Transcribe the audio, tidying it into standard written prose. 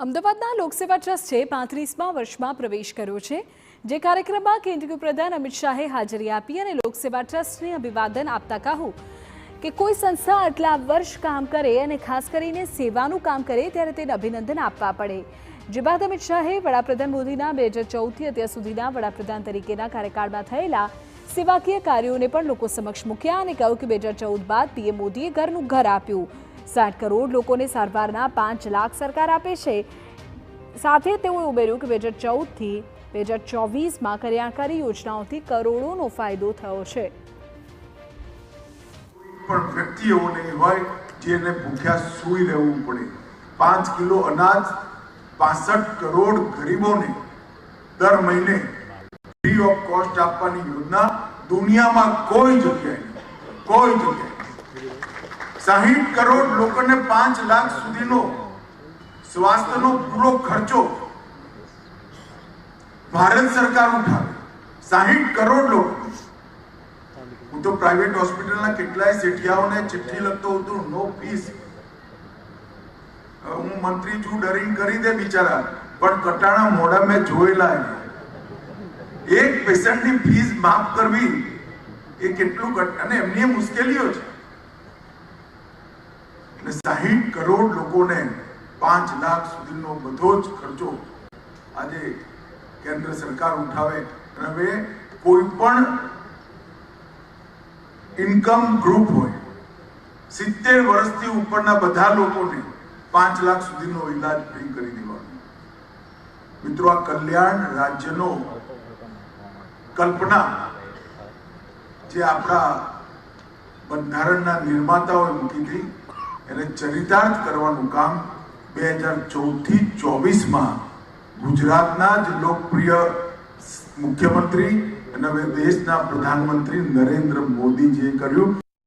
અમદાવાદના લોકસેવા ટ્રસ્ટે 35મા વર્ષમાં પ્રવેશ કર્યો છે, જે કાર્યક્રમમાં કેન્દ્રીય પ્રધાન અમિત શાહે હાજરી આપી અને લોકસેવા ટ્રસ્ટને અભિવાદન આપતા કહ્યું કે કોઈ સંસ્થા આટલા વર્ષ કામ કરે અને ખાસ કરીને સેવાનું કામ કરે ત્યારે તેને અભિનંદન આપવા પડે। જે બાદ અમિત શાહે વડાપ્રધાન મોદીના 2014થી અત્યાર સુધીના વડાપ્રધાન તરીકેના કાર્યકાળમાં થયેલા સેવાકીય કાર્યોને પણ લોકો સમક્ષ મૂક્યા અને કહ્યું કે 2014 બાદ પીએમ મોદીએ ઘરનું ઘર આપ્યું, 60 કરોડ લોકોને સારવારના 5 લાખ સરકાર આપે છે। સાથે તેઓએ ઉમેર્યું કે 2014થી 2024માં કલ્યાણકારી યોજનાઓથી કરોડોનો ફાયદો થયો છે। પણ વ્યક્તિ એવો નહીં હોય જેને ભૂખ્યા સૂઈ રહેવું પડે। 5 કિલો અનાજ 65 કરોડ ગરીબોને દર મહિને ફ્રી ઓફ કોસ્ટ આપવાની યોજના દુનિયામાં કોઈ જગ્યાએ 60 કરોડ લોકોને 5 લાખ સુધીનો સ્વાસ્થ્યનો પૂરો ખર્ચો ભારત સરકાર ઉઠાવે। 60 કરોડ લોકો। હું તો પ્રાઇવેટ હોસ્પિટલના કેટલાય સેઠિયાઓને ચિઠ્ઠી લખતો હતો, નો ફીસ। હું મંત્રી છું, ડરીને કરી દે બિચારા, પણ કટાણા મોઢા મેં જોયેલા। એક પેશન્ટની ફીસ માફ કરવી એ કેટલું અને એમની મુશ્કેલીઓ છે। 60 કરોડ લોકોને 5 લાખ સુધીનો બધો જ ખર્ચો આજે કેન્દ્ર સરકાર ઉઠાવે। હવે કોઈ પણ ઇન્કમ ગ્રુપ હોય, 70 વર્ષથી ઉપરના બધા લોકોને 5 લાખ સુધીનો ઈલાજ ફ્રી કરી દેવાનો। મિત્રો, આ કલ્યાણ રાજ્યનો કલ્પના જે આપણા બંધારણના નિર્માતાઓએ મૂકી હતી એને ચરિતાર્થ કરવાનું કામ 2014થી 24માં ગુજરાતના જ લોકપ્રિય મુખ્યમંત્રી અને હવે દેશના પ્રધાનમંત્રી નરેન્દ્ર મોદીજીએ કર્યું।